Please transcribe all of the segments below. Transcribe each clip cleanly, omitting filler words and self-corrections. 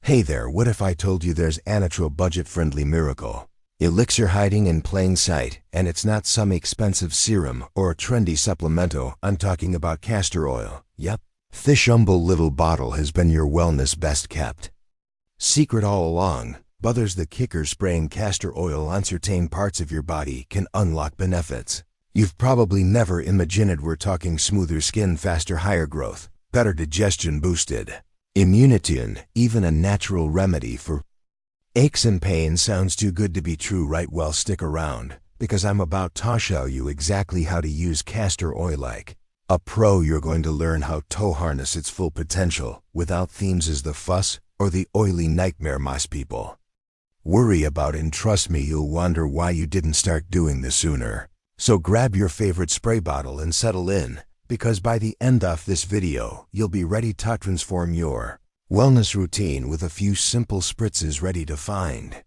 Hey there, what if I told you there's a natural budget-friendly miracle? Elixir hiding in plain sight, and it's not some expensive serum or a trendy supplemental. I'm talking about castor oil. Yep, this humble little bottle has been your wellness best kept secret all along. But there's the kicker: spraying castor oil on certain parts of your body can unlock benefits you've probably never imagined. We're talking smoother skin, faster hair growth, better digestion, boosted immunity, and even a natural remedy for aches and pains. Sounds too good to be true, right? Well, stick around, because I'm about to show you exactly how to use castor oil like a pro. You're going to learn how to harness its full potential without themes as the fuss or the oily nightmare most people worry about. And trust me, you'll wonder why you didn't start doing this sooner. So grab your favorite spray bottle and settle in, because by the end of this video, you'll be ready to transform your wellness routine with a few simple spritzes ready to find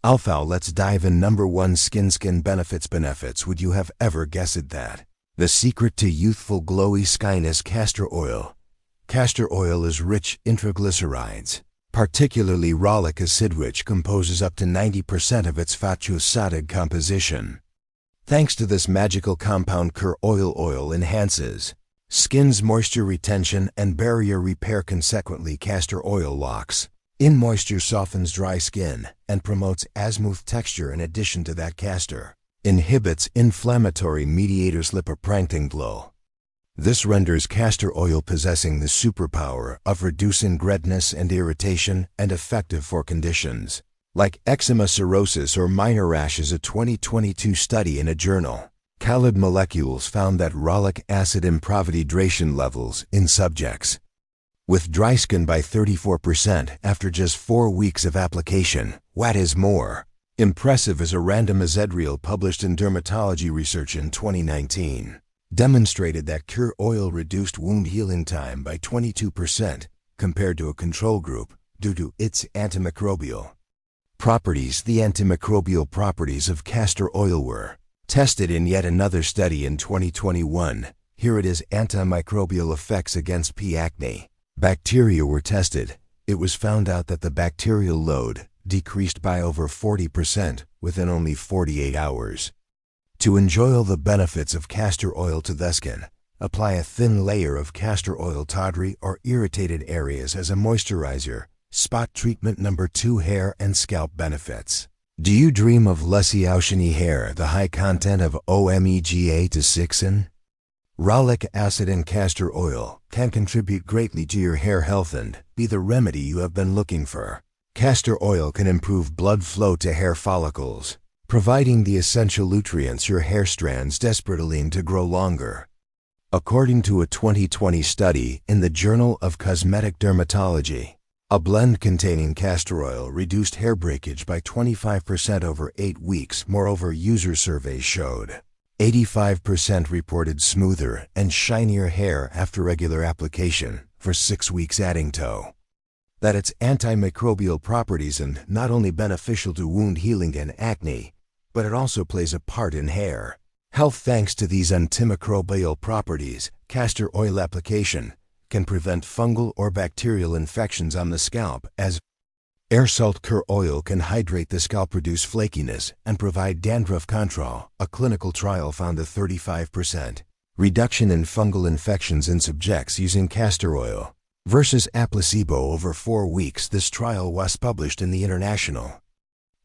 alpha. Let's dive in. Number 1, skin benefits. Would you have ever guessed that the secret to youthful glowy skin is castor oil? Castor oil is rich in triglycerides, particularly rolic acid, which composes up to 90% of its fatty composition. Thanks to this magical compound, castor oil enhances skin's moisture retention and barrier repair. Consequently, castor oil locks in moisture, softens dry skin, and promotes a smooth texture. In addition to that, castor inhibits inflammatory mediators, lipoprotein glow. This renders castor oil possessing the superpower of reducing redness and irritation, and effective for conditions like eczema, cirrhosis, or minor rashes. A 2022 study in a journal, Called Molecules, found that rolic acid improved hydration levels in subjects with dry skin by 34% after just 4 weeks of application. What is more impressive is a randomized trial published in Dermatology Research in 2019 demonstrated that castor oil reduced wound healing time by 22% compared to a control group due to its antimicrobial properties. The antimicrobial properties of castor oil were tested in yet another study in 2021. Here it is: antimicrobial effects against P. acne bacteria were tested. It was found out that the bacterial load decreased by over 40% within only 48 hours. To enjoy all the benefits of castor oil to the skin, apply a thin layer of castor oil to dry or irritated areas as a moisturizer. Spot treatment. Number 2, hair and scalp benefits. Do you dream of lusty, oceany hair? The high content of omega-6 in rolic acid and castor oil can contribute greatly to your hair health and be the remedy you have been looking for. Castor oil can improve blood flow to hair follicles, providing the essential nutrients your hair strands desperately need to grow longer. According to a 2020 study in the Journal of Cosmetic Dermatology, a blend containing castor oil reduced hair breakage by 25% over 8 weeks. Moreover, user surveys showed 85% reported smoother and shinier hair after regular application for 6 weeks, adding to that its antimicrobial properties and not only beneficial to wound healing and acne, but it also plays a part in hair health. Thanks to these antimicrobial properties, castor oil application can prevent fungal or bacterial infections on the scalp, as air salt castor oil can hydrate the scalp, reduce flakiness, and provide dandruff control. A clinical trial found a 35% reduction in fungal infections in subjects using castor oil versus a placebo over 4 weeks. This trial was published in the International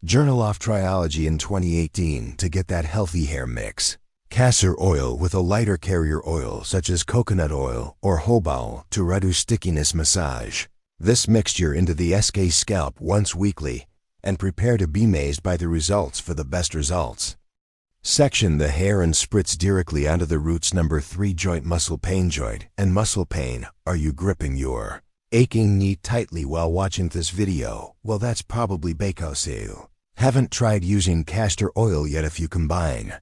Journal of Triology in 2018. To get that healthy hair mix, castor oil with a lighter carrier oil such as coconut oil or jojoba to reduce stickiness. Massage this mixture into the scalp once weekly and prepare to be amazed by the results. For the best results, section the hair and spritz directly onto the roots. Number 3, joint muscle pain. Joint and muscle pain. Are you gripping your aching knee tightly while watching this video? Well, that's probably because you haven't tried using castor oil yet. If you combine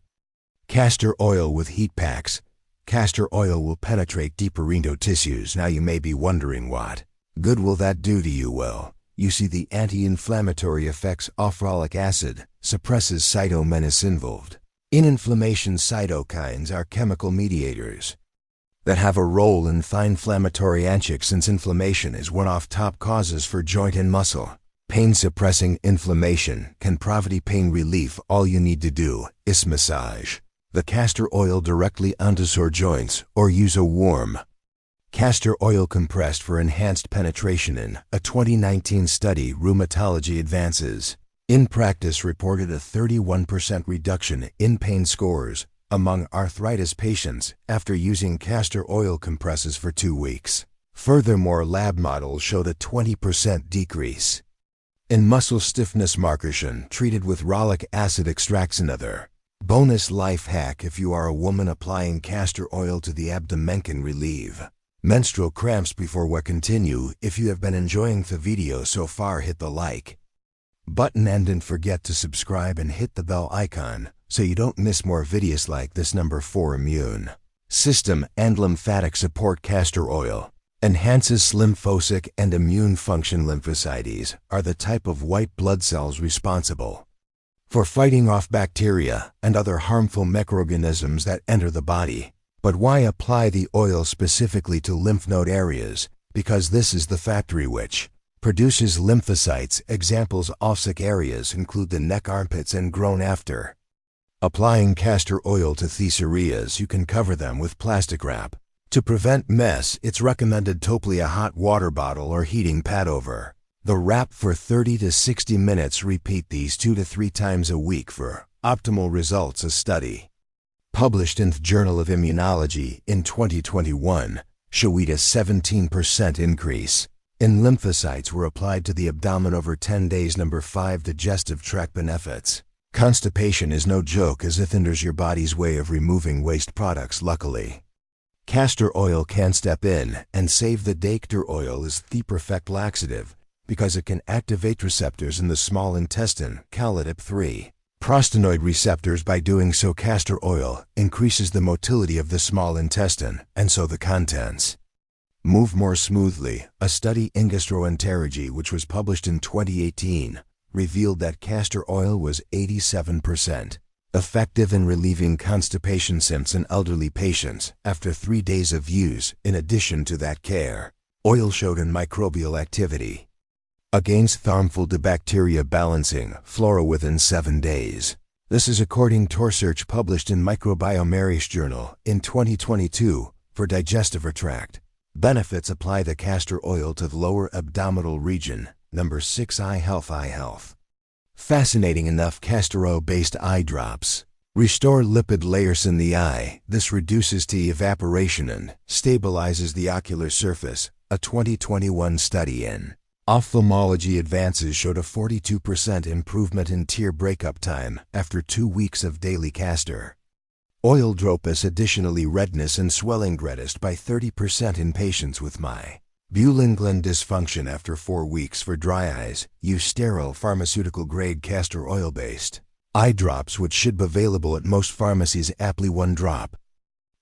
castor oil with heat packs, castor oil will penetrate deeper into tissues. Now you may be wondering, what good will that do to you? Well, you see, the anti-inflammatory effects of rolic acid suppresses cytomines involved in inflammation. Cytokines are chemical mediators that have a role in inflammatory anxiety, since inflammation is one of top causes for joint and muscle pain. Suppressing inflammation can provide pain relief. All you need to do is massage the castor oil directly onto sore joints or use a warm castor oil compressed for enhanced penetration. In a 2019 study, Rheumatology Advances in Practice reported a 31% reduction in pain scores among arthritis patients after using castor oil compresses for 2 weeks. Furthermore, lab models showed a 20% decrease in muscle stiffness markers treated with rolic acid extracts. Another bonus life hack: if you are a woman, applying castor oil to the abdomen can relieve menstrual cramps before we continue. If you have been enjoying the video so far, hit the like button and don't forget to subscribe and hit the bell icon so you don't miss more videos like this. Number 4. Immune system and lymphatic support. Castor oil enhances lymphocytic and immune function. Lymphocytes are the type of white blood cells responsible for fighting off bacteria and other harmful microorganisms that enter the body. But why apply the oil specifically to lymph node areas? Because this is the factory which produces lymphocytes. Examples of such areas include the neck, armpits, and groin. After applying castor oil to these areas, you can cover them with plastic wrap. To prevent mess, it's recommended to apply a hot water bottle or heating pad over the wrap for 30 to 60 minutes. Repeat these 2 to 3 times a week for optimal results. A study published in the Journal of Immunology in 2021 showed a 17% increase in lymphocytes were applied to the abdomen over 10 days. Number 5. Digestive tract benefits. Constipation is no joke, as it hinders your body's way of removing waste products. Luckily, castor oil can step in and save the day. Castor oil is the perfect laxative because it can activate receptors in the small intestine, called 3 prostanoid receptors. By doing so, castor oil increases the motility of the small intestine, and so the contents move more smoothly. A study in Gastroenterology, which was published in 2018, revealed that castor oil was 87% effective in relieving constipation symptoms in elderly patients after 3 days of use. In addition to that, castor oil showed in microbial activity against harmful bacteria, balancing flora within 7 days. This is according to research published in Microbiome Journal in 2022 for digestive tract benefits. Apply the castor oil to the lower abdominal region. Number 6. Eye health. Eye health. Fascinating enough, castor oil-based eye drops restore lipid layers in the eye. This reduces the evaporation and stabilizes the ocular surface. A 2021 study in Ophthalmology Advances showed a 42% improvement in tear breakup time after 2 weeks of daily castor oil drops. Additionally, redness and swelling reduced by 30% in patients with myelin gland dysfunction after 4 weeks. For dry eyes, use sterile pharmaceutical-grade castor oil-based eye drops, which should be available at most pharmacies. Apply 1 drop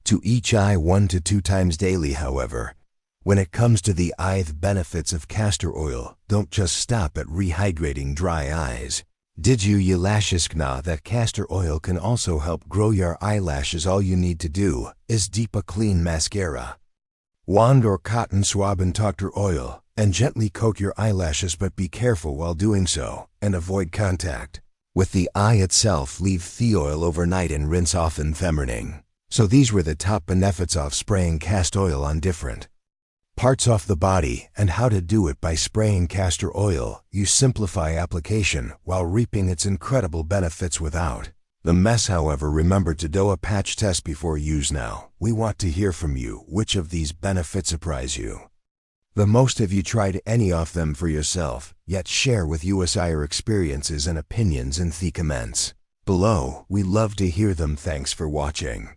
to each eye 1 to 2 times daily. However, when it comes to the eye benefits of castor oil, don't just stop at rehydrating dry eyes. Did you lashes know that castor oil can also help grow your eyelashes? All you need to do is dip a clean mascara wand or cotton swab in castor oil and gently coat your eyelashes, but be careful while doing so and avoid contact with the eye itself. Leave the oil overnight and rinse off in the morning. So these were the top benefits of spraying castor oil on different parts of the body, and how to do it. By spraying castor oil, you simplify application while reaping its incredible benefits without the mess. However, remember to do a patch test before use. Now, we want to hear from you. Which of these benefits surprise you the most? Have you tried any of them for yourself? Yet share with us your experiences and opinions in the comments below. We love to hear them. Thanks for watching.